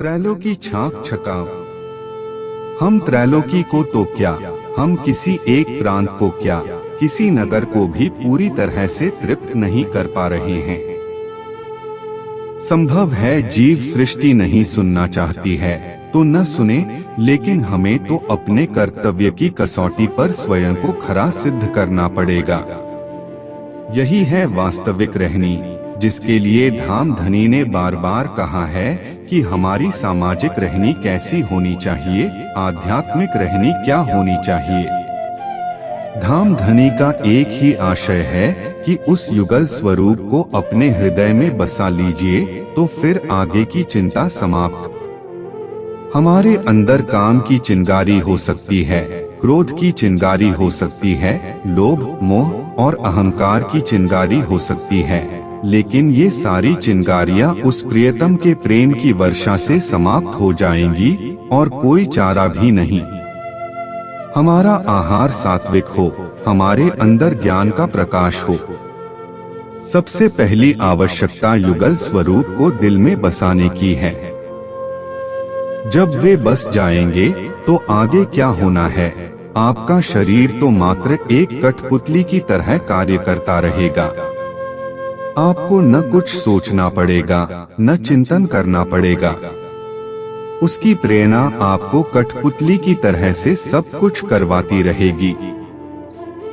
त्रैलोकी छाक छकाव। हम त्रैलोकी को तो क्या, हम किसी एक प्रांत को क्या, किसी नगर को भी पूरी तरह से तृप्त नहीं कर पा रहे हैं। संभव है जीव सृष्टि नहीं सुनना चाहती है तो न सुने, लेकिन हमें तो अपने कर्तव्य की कसौटी पर स्वयं को खरा सिद्ध करना पड़ेगा। यही है वास्तविक रहनी, जिसके लिए धामधनी ने बार बार कहा है कि हमारी सामाजिक रहनी कैसी होनी चाहिए, आध्यात्मिक रहनी क्या होनी चाहिए। धामधनी का एक ही आशय है कि उस युगल स्वरूप को अपने हृदय में बसा लीजिए तो फिर आगे की चिंता समाप्त। हमारे अंदर काम की चिंगारी हो सकती है, क्रोध की चिंगारी हो सकती है, लोभ मोह और अहंकार की चिंगारी हो सकती है, लेकिन ये सारी चिंगारियां उस प्रियतम के प्रेम की वर्षा से समाप्त हो जाएंगी और कोई चारा भी नहीं। हमारा आहार सात्विक हो, हमारे अंदर ज्ञान का प्रकाश हो। सबसे पहली आवश्यकता युगल स्वरूप को दिल में बसाने की है। जब वे बस जाएंगे तो आगे क्या होना है, आपका शरीर तो मात्र एक कठपुतली की तरह कार्य करता रहेगा। आपको न कुछ सोचना पड़ेगा, न चिंतन करना पड़ेगा। उसकी प्रेरणा आपको कठपुतली की तरह से सब कुछ करवाती रहेगी।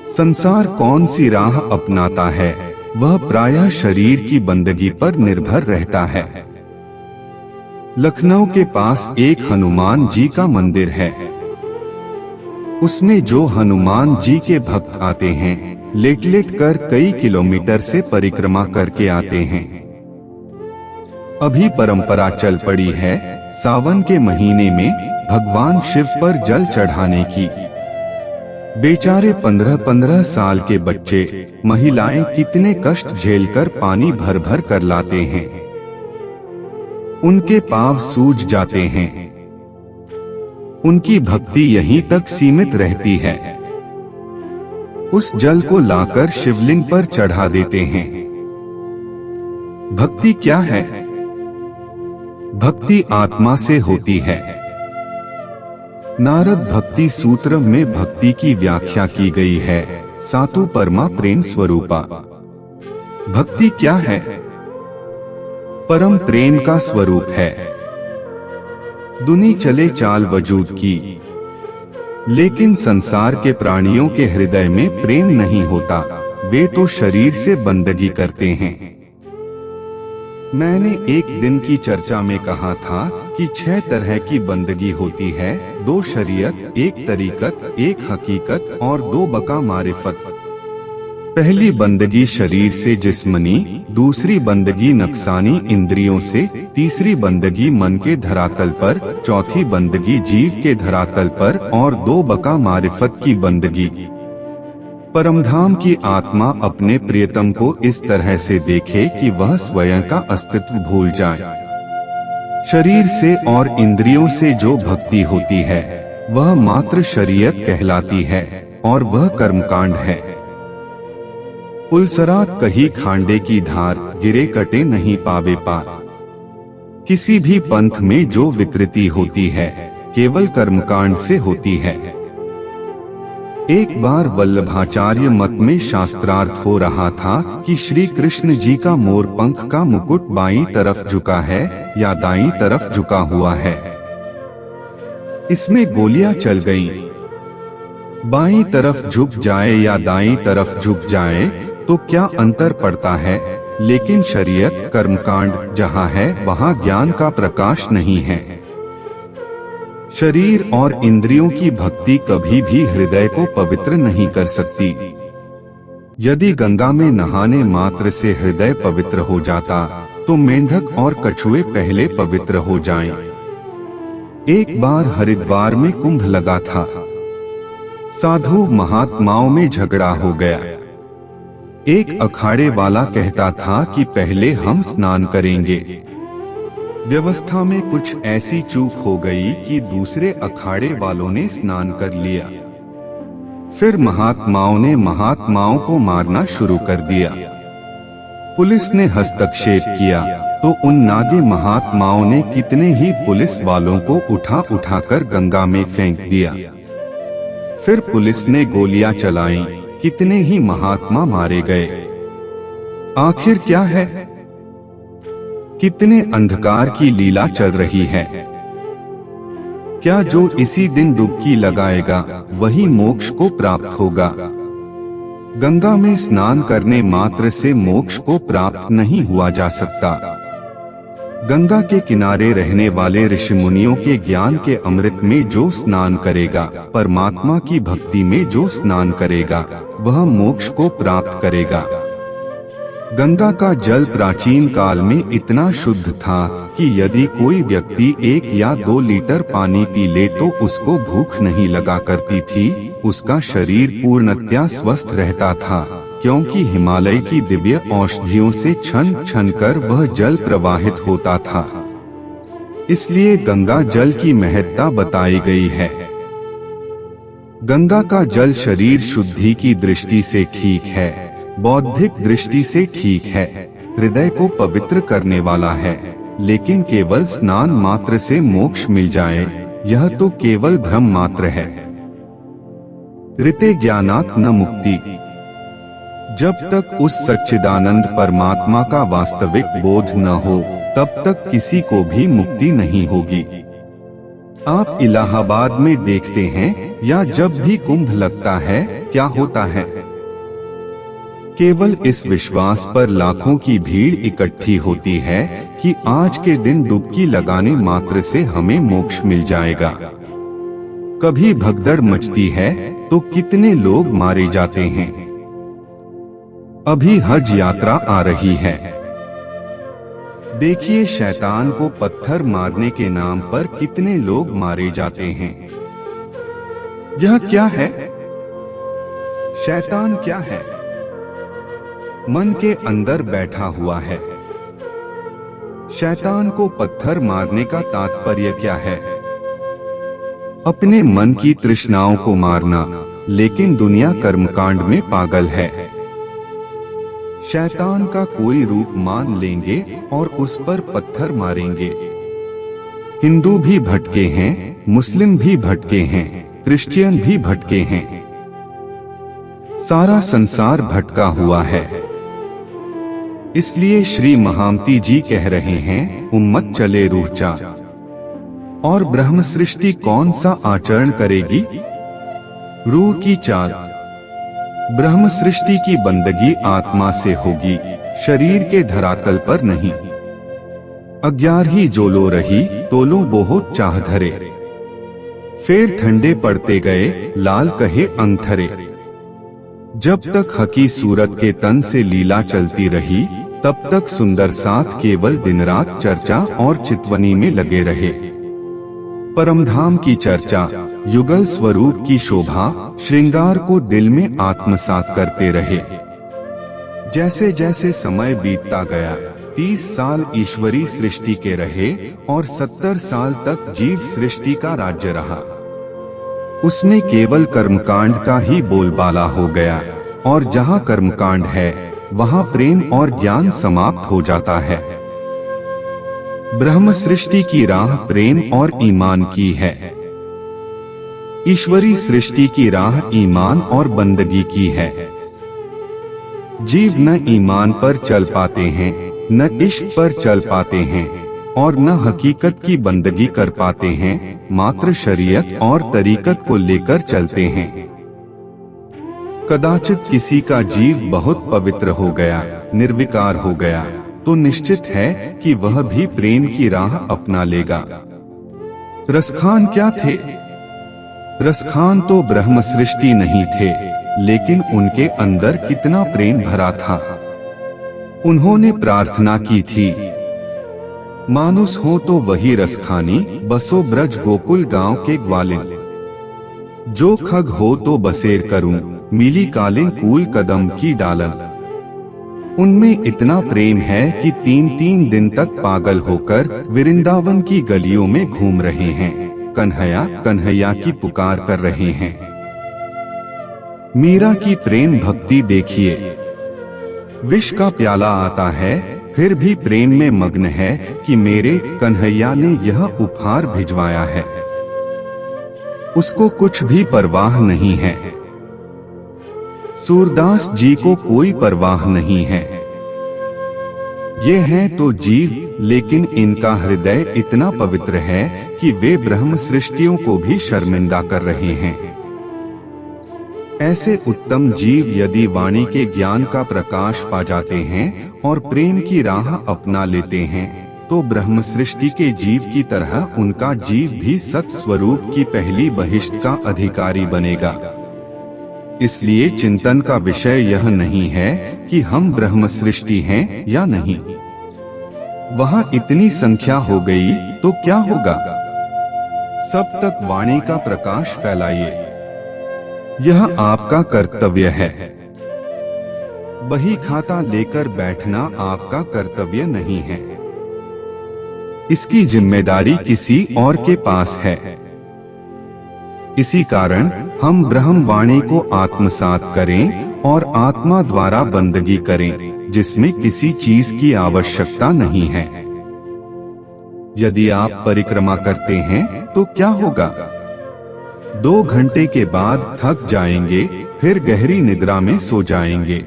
संसार कौन सी राह अपनाता है, वह प्रायः शरीर की बंदगी पर निर्भर रहता है। लखनऊ के पास एक हनुमान जी का मंदिर है। उसमें जो हनुमान जी के भक्त आते हैं, लेट लेट कर कई किलोमीटर से परिक्रमा करके आते हैं। अभी परंपरा चल पड़ी है सावन के महीने में भगवान शिव पर जल चढ़ाने की। बेचारे 15-15 साल के बच्चे, महिलाएं कितने कष्ट झेलकर पानी भर भर कर लाते हैं। उनके पांव सूज जाते हैं। उनकी भक्ति यहीं तक सीमित रहती है। उस जल को लाकर शिवलिंग पर चढ़ा देते हैं। भक्ति क्या है? भक्ति आत्मा से होती है। नारद भक्ति सूत्र में भक्ति की व्याख्या की गई है, सातु परमा प्रेम स्वरूपा। भक्ति क्या है? परम प्रेम का स्वरूप है। दुनी चले चाल वजूद की, लेकिन संसार के प्राणियों के हृदय में प्रेम नहीं होता, वे तो शरीर से बंदगी करते हैं। मैंने एक दिन की चर्चा में कहा था कि 6 तरह की बंदगी होती है, 2 शरीयत, 1 तरीकत, 1 हकीकत और 2 बका मारिफत। पहली बंदगी शरीर से जिस्मनी, दूसरी बंदगी नक्सानी इंद्रियों से, तीसरी बंदगी मन के धरातल पर, चौथी बंदगी जीव के धरातल पर और 2 बका मारिफत की बंदगी। परमधाम की आत्मा अपने प्रियतम को इस तरह से देखे कि वह स्वयं का अस्तित्व भूल जाए। शरीर से और इंद्रियों से जो भक्ति होती है वह मात्र शरीयत कहलाती है और वह कर्मकांड है। पुलसरात कही खांडे की धार, गिरे कटे नहीं पावे पार। किसी भी पंथ में जो विकृति होती है केवल कर्मकांड से होती है। एक बार वल्लभाचार्य मत में शास्त्रार्थ हो रहा था कि श्री कृष्ण जी का मोर पंख का मुकुट बाईं तरफ झुका है या दाईं तरफ झुका हुआ है। इसमें गोलियां चल गईं। बाईं तरफ झुक जाए या दाईं तरफ झुक जाए तो क्या अंतर पड़ता है, लेकिन शरीयत कर्मकांड जहाँ है वहाँ ज्ञान का प्रकाश नहीं है। शरीर और इंद्रियों की भक्ति कभी भी हृदय को पवित्र नहीं कर सकती। यदि गंगा में नहाने मात्र से हृदय पवित्र हो जाता तो मेंढक और कछुए पहले पवित्र हो जाएं। एक बार हरिद्वार में कुंभ लगा था। साधु महात्माओं में झगड़ा हो गया। एक अखाड़े वाला कहता था कि पहले हम स्नान करेंगे। व्यवस्था में कुछ ऐसी चूक हो गई कि दूसरे अखाड़े वालों ने स्नान कर लिया। फिर महात्माओं ने महात्माओं को मारना शुरू कर दिया। पुलिस ने हस्तक्षेप किया। तो उन नागे महात्माओं ने कितने ही पुलिस वालों को उठा उठाकर गंगा में फेंक दिया। फिर पुलिस ने गोलियां चलाईं, कितने ही महात्मा मारे गए। आखिर क्या है? कितने अंधकार की लीला चल रही है। क्या जो इसी दिन डुबकी लगाएगा वही मोक्ष को प्राप्त होगा? गंगा में स्नान करने मात्र से मोक्ष को प्राप्त नहीं हुआ जा सकता। गंगा के किनारे रहने वाले ऋषि मुनियों के ज्ञान के अमृत में जो स्नान करेगा, परमात्मा की भक्ति में जो स्नान करेगा, वह मोक्ष को प्राप्त करेगा। गंगा का जल प्राचीन काल में इतना शुद्ध था कि यदि कोई व्यक्ति 1 या 2 लीटर पानी पी ले तो उसको भूख नहीं लगा करती थी, उसका शरीर पूर्णतया स्वस्थ रहता था, क्योंकि हिमालय की दिव्य औषधियों से छन छन कर वह जल प्रवाहित होता था। इसलिए गंगा जल की महत्ता बताई गई है। गंगा का जल शरीर शुद्धि की दृष्टि से ठीक है, बौद्धिक दृष्टि से ठीक है, हृदय को पवित्र करने वाला है, लेकिन केवल स्नान मात्र से मोक्ष मिल जाए, यह तो केवल भ्रम मात्र है। ऋते ज्ञानात् न मुक्ति। जब तक उस सच्चिदानंद परमात्मा का वास्तविक बोध न हो, तब तक किसी को भी मुक्ति नहीं होगी। आप इलाहाबाद में देखते हैं या जब भी कुंभ लगता है, क्या होता है? केवल इस विश्वास पर लाखों की भीड़ इकट्ठी होती है कि आज के दिन डुबकी लगाने मात्र से हमें मोक्ष मिल जाएगा। कभी भगदड़ मचती है तो कितने लोग मारे जाते हैं। अभी हज यात्रा आ रही है। देखिए शैतान को पत्थर मारने के नाम पर कितने लोग मारे जाते हैं। यह क्या है? शैतान क्या है? मन के अंदर बैठा हुआ है। शैतान को पत्थर मारने का तात्पर्य क्या है? अपने मन की तृष्णाओं को मारना, लेकिन दुनिया कर्मकांड में पागल है। शैतान का कोई रूप मान लेंगे और उस पर पत्थर मारेंगे। हिंदू भी भटके हैं, मुस्लिम भी भटके हैं, क्रिश्चियन भी भटके हैं। सारा संसार भटका हुआ है। इसलिए श्री महामती जी कह रहे हैं, उम्मत चले रूह चा। और ब्रह्म सृष्टि कौन सा आचरण करेगी? रूह की चाल। ब्रह्म सृष्टि की बंदगी आत्मा से होगी, शरीर के धरातल पर नहीं। 11 जोलो रही तोलो बहुत चाह धरे। फिर ठंडे पड़ते गए लाल कहे अंगथरे। जब तक हकी सूरत के तन से लीला चलती रही, तब तक सुंदर साथ केवल दिन रात चर्चा और चितवनी में लगे रहे। परमधाम की चर्चा, युगल स्वरूप की शोभा, श्रृंगार को दिल में आत्मसात करते रहे। जैसे जैसे समय बीतता गया, 30 साल ईश्वरी सृष्टि के रहे और 70 साल तक जीव सृष्टि का राज्य रहा। उसने केवल कर्मकांड का ही बोलबाला हो गया, और जहाँ कर्मकांड है वहाँ प्रेम और ज्ञान समाप्त हो जाता है। ब्रह्म सृष्टि की राह प्रेम और ईमान की है। ईश्वरी सृष्टि की राह ईमान और बंदगी की है। जीव न ईमान पर चल पाते हैं, न इश्क पर चल पाते हैं, और न हकीकत की बंदगी कर पाते हैं, मात्र शरीयत और तरीकत को लेकर चलते हैं। कदाचित किसी का जीव बहुत पवित्र हो गया, निर्विकार हो गया, तो निश्चित है कि वह भी प्रेम की राह अपना लेगा। रसखान क्या थे? रसखान तो ब्रह्म सृष्टि नहीं थे, लेकिन उनके अंदर कितना प्रेम भरा था। उन्होंने प्रार्थना की थी, मानुस हो तो वही रसखानी, बसो ब्रज गोकुल गांव के ग्वालिन। जो खग हो तो बसेर करूं, मिली कालिन कूल कदम की डालन। उनमें इतना प्रेम है कि 3-3 दिन तक पागल होकर वृंदावन की गलियों में घूम रहे हैं, कन्हैया कन्हैया की पुकार कर रहे हैं। मीरा की प्रेम भक्ति देखिए। विष का प्याला आता है फिर भी प्रेम में मग्न है कि मेरे कन्हैया ने यह उपहार भिजवाया है। उसको कुछ भी परवाह नहीं है। सूरदास जी को कोई परवाह नहीं है। ये हैं तो जीव, लेकिन इनका हृदय इतना पवित्र है कि वे ब्रह्म सृष्टियों को भी शर्मिंदा कर रहे हैं। ऐसे उत्तम जीव यदि वाणी के ज्ञान का प्रकाश पा जाते हैं और प्रेम की राह अपना लेते हैं तो ब्रह्म सृष्टि के जीव की तरह उनका जीव भी सत स्वरूप की पहली बहिष्ट का अधिकारी बनेगा। इसलिए चिंतन का विषय यह नहीं है कि हम ब्रह्म सृष्टि हैं या नहीं। वहाँ इतनी संख्या हो गई तो क्या होगा? सब तक वाणी का प्रकाश फैलाइए। यह आपका कर्तव्य है। बही खाता लेकर बैठना आपका कर्तव्य नहीं है। इसकी जिम्मेदारी किसी और के पास है। इसी कारण हम ब्रह्म वाणी को आत्मसात करें और आत्मा द्वारा बंदगी करें, जिसमें किसी चीज की आवश्यकता नहीं है। यदि आप परिक्रमा करते हैं तो क्या होगा? 2 घंटे के बाद थक जाएंगे, फिर गहरी निद्रा में सो जाएंगे।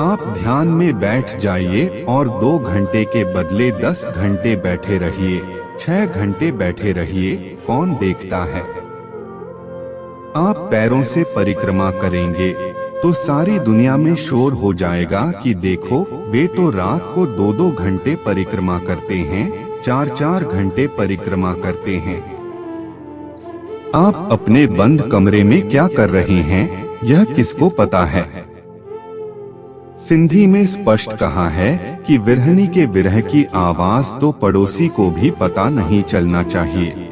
आप ध्यान में बैठ जाइए और 2 घंटे के बदले 10 घंटे बैठे रहिए, 6 घंटे बैठे रहिए, कौन देखता है? आप पैरों से परिक्रमा करेंगे तो सारी दुनिया में शोर हो जाएगा कि देखो, वे तो रात को 2-2 घंटे परिक्रमा करते हैं, 4-4 घंटे परिक्रमा करते हैं। आप अपने बंद कमरे में क्या कर रहे हैं, यह किसको पता है? सिंधी में स्पष्ट कहा है कि विरहनी के विरह की आवाज तो पड़ोसी को भी पता नहीं चलना चाहिए।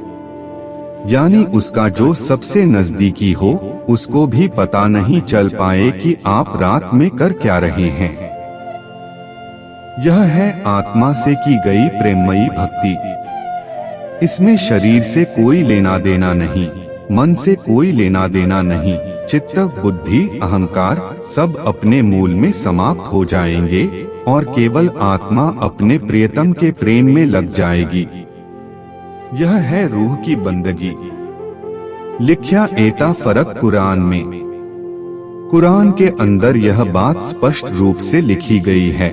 यानी उसका जो सबसे नजदीकी हो उसको भी पता नहीं चल पाए कि आप रात में कर क्या रहे हैं। यह है आत्मा से की गई प्रेममयी भक्ति। इसमें शरीर से कोई लेना देना नहीं, मन से कोई लेना देना नहीं, चित्त, बुद्धि, अहंकार सब अपने मूल में समाप्त हो जाएंगे और केवल आत्मा अपने प्रियतम के प्रेम में लग जाएगी। यह है रूह की बंदगी। लिखा एता फर्क कुरान में। कुरान के अंदर यह बात स्पष्ट रूप से लिखी गई है।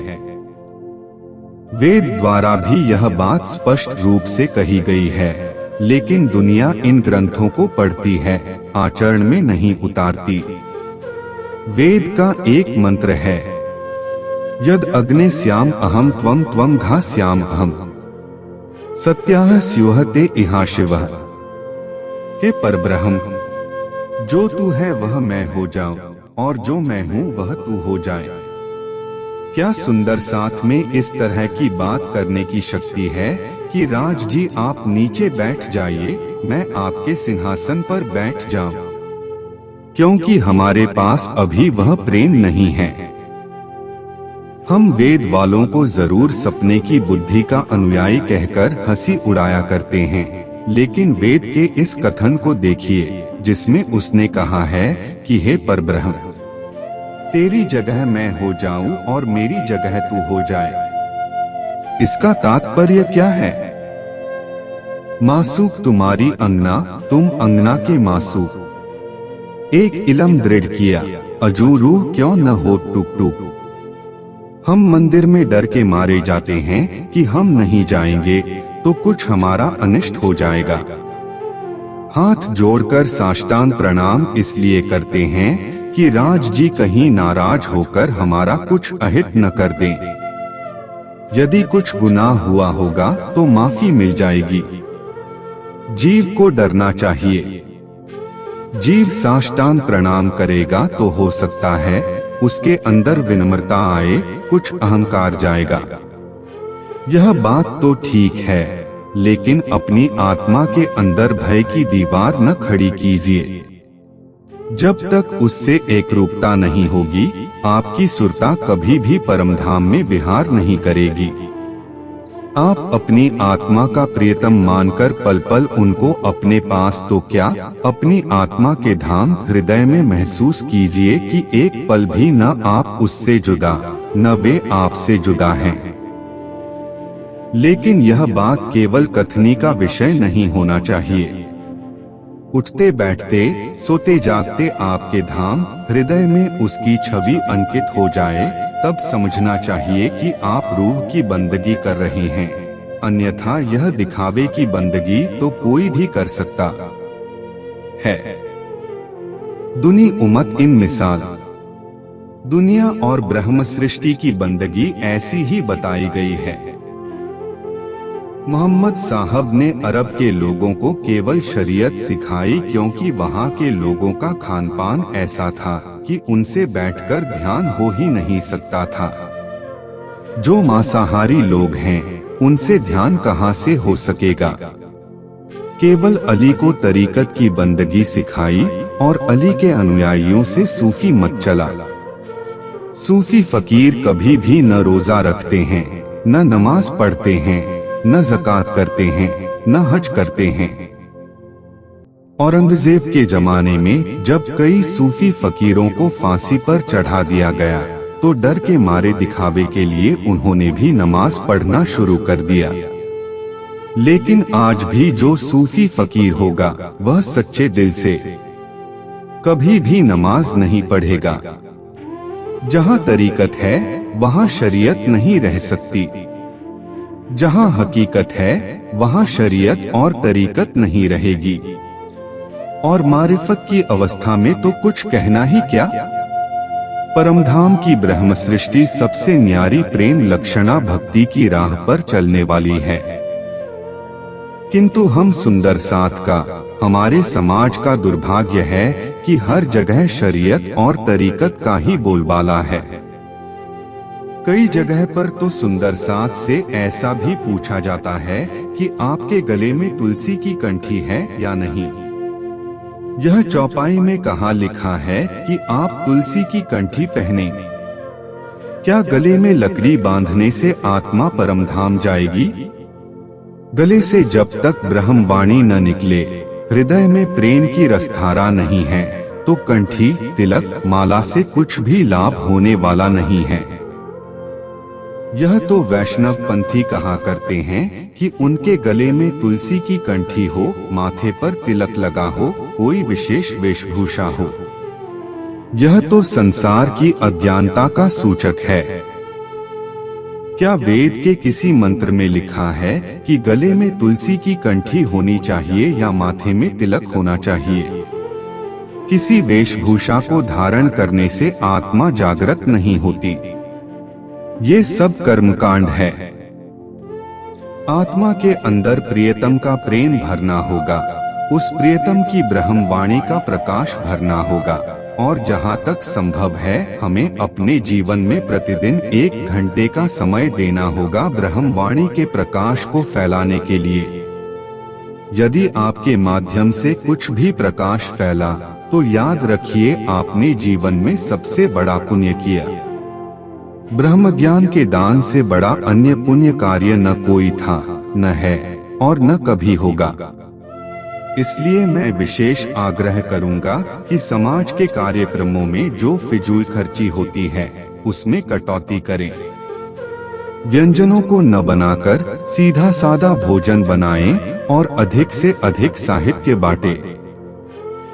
वेद द्वारा भी यह बात स्पष्ट रूप से कही गई है, लेकिन दुनिया इन ग्रंथों को पढ़ती है, आचरण में नहीं उतारती। वेद का एक मंत्र है, यद अग्ने श्याम अहम त्वम त्वम घास्याम अहम सत्याह स्योह ते इहा शिवः। हे परब्रह्म, जो तू है वह मैं हो जाऊं और जो मैं हूँ वह तू हो जाए। क्या सुंदर साथ में इस तरह की बात करने की शक्ति है कि राज जी आप नीचे बैठ जाइए, मैं आपके सिंहासन पर बैठ जाऊं, क्योंकि हमारे पास अभी वह प्रेम नहीं है। हम वेद वालों को जरूर सपने की बुद्धि का अनुयायी कहकर हंसी उड़ाया करते हैं, लेकिन वेद के इस कथन को देखिए जिसमें उसने कहा है कि हे परब्रह्म, तेरी जगह मैं हो जाऊं और मेरी जगह तू हो जाए। इसका तात्पर्य क्या है? मासूक तुम्हारी अंगना, तुम अंगना के मासूक। एक इलम दृढ़ किया, अजू रूह क्यों न हो टूक टूक। हम मंदिर में डर के मारे जाते हैं कि हम नहीं जाएंगे तो कुछ हमारा अनिष्ट हो जाएगा। हाथ जोड़कर साष्टांग प्रणाम इसलिए करते हैं कि राज जी कहीं नाराज होकर हमारा कुछ अहित न कर दें। यदि कुछ गुनाह हुआ होगा तो माफी मिल जाएगी। जीव को डरना चाहिए। जीव साष्टांग प्रणाम करेगा तो हो सकता है उसके अंदर विनम्रता आए, कुछ अहंकार जाएगा। यह बात तो ठीक है, लेकिन अपनी आत्मा के अंदर भय की दीवार न खड़ी कीजिए। जब तक उससे एकरूपता नहीं होगी, आपकी सुरता कभी भी परमधाम में विहार नहीं करेगी। आप अपनी आत्मा का प्रियतम मानकर पल पल उनको अपने पास तो क्या, अपनी आत्मा के धाम हृदय में महसूस कीजिए कि एक पल भी न आप उससे जुदा, न वे आपसे जुदा हैं। लेकिन यह बात केवल कथनी का विषय नहीं होना चाहिए। उठते बैठते सोते जागते आपके धाम हृदय में उसकी छवि अंकित हो जाए, तब समझना चाहिए कि आप रूह की बंदगी कर रहे हैं। अन्यथा यह दिखावे की बंदगी तो कोई भी कर सकता है। दुनी उम्मत इन मिसाल। दुनिया और ब्रह्म सृष्टि की बंदगी ऐसी ही बताई गई है। मोहम्मद साहब ने अरब के लोगों को केवल शरीयत सिखाई क्योंकि वहाँ के लोगों का खान पान ऐसा था कि उनसे बैठकर ध्यान हो ही नहीं सकता था। जो मांसाहारी लोग हैं उनसे ध्यान कहाँ से हो सकेगा। केवल अली को तरीकत की बंदगी सिखाई और अली के अनुयायियों से सूफी मत चला। सूफी फकीर कभी भी न रोजा रखते हैं, न नमाज पढ़ते हैं, न ज़कात करते हैं, न हज करते हैं। औरंगजेब के जमाने में जब कई सूफी फकीरों को फांसी पर चढ़ा दिया गया तो डर के मारे दिखावे के लिए उन्होंने भी नमाज पढ़ना शुरू कर दिया। लेकिन आज भी जो सूफी फकीर होगा वह सच्चे दिल से कभी भी नमाज नहीं पढ़ेगा। जहाँ तरीकत है वहाँ शरीयत नहीं रह सकती। जहाँ हकीकत है वहाँ शरीयत और तरीकत नहीं रहेगी। और मारिफत की अवस्था में तो कुछ कहना ही क्या। परमधाम की ब्रह्म सृष्टि सबसे न्यारी प्रेम लक्षणा भक्ति की राह पर चलने वाली है। किंतु हम सुंदर साथ का, हमारे समाज का दुर्भाग्य है कि हर जगह शरीयत और तरीकत का ही बोलबाला है। कई जगह पर तो सुंदर साथ से ऐसा भी पूछा जाता है कि आपके गले में तुलसी की कंठी है या नहीं। यह चौपाई में कहाँ लिखा है कि आप तुलसी की कंठी पहने? क्या गले में लकड़ी बांधने से आत्मा परमधाम जाएगी? गले से जब तक ब्रह्म वाणी न निकले, हृदय में प्रेम की रसधारा नहीं है, तो कंठी, तिलक, माला से कुछ भी लाभ होने वाला नहीं है। यह तो वैष्णव पंथी कहा करते हैं कि उनके गले में तुलसी की कंठी हो, माथे पर तिलक लगा हो, कोई विशेष वेशभूषा हो। यह तो संसार की अज्ञानता का सूचक है। क्या वेद के किसी मंत्र में लिखा है कि गले में तुलसी की कंठी होनी चाहिए या माथे में तिलक होना चाहिए? किसी वेशभूषा को धारण करने से आत्मा जागृत नहीं होती। ये सब कर्मकांड है। आत्मा के अंदर प्रियतम का प्रेम भरना होगा, उस प्रियतम की ब्रह्म वाणी का प्रकाश भरना होगा। और जहाँ तक संभव है हमें अपने जीवन में प्रतिदिन 1 घंटे का समय देना होगा ब्रह्म वाणी के प्रकाश को फैलाने के लिए। यदि आपके माध्यम से कुछ भी प्रकाश फैला तो याद रखिए आपने जीवन में सबसे बड़ा पुण्य किया। ब्रह्म ज्ञान के दान से बड़ा अन्य पुण्य कार्य न कोई था, न है और न कभी होगा। इसलिए मैं विशेष आग्रह करूंगा कि समाज के कार्यक्रमों में जो फिजूल खर्ची होती है उसमें कटौती करें। व्यंजनों को न बनाकर सीधा सादा भोजन बनाएं और अधिक से अधिक साहित्य बांटें।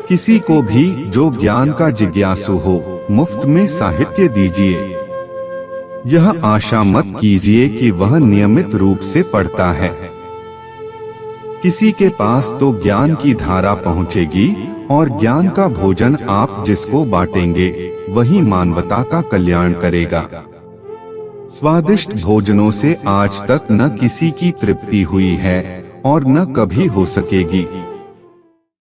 किसी को भी जो ज्ञान का जिज्ञासु हो मुफ्त में साहित्य दीजिए। यह आशा मत कीजिए कि वह नियमित रूप से पढ़ता है। किसी के पास तो ज्ञान की धारा पहुंचेगी और ज्ञान का भोजन आप जिसको बांटेंगे वही मानवता का कल्याण करेगा। स्वादिष्ट भोजनों से आज तक न किसी की तृप्ति हुई है और न कभी हो सकेगी।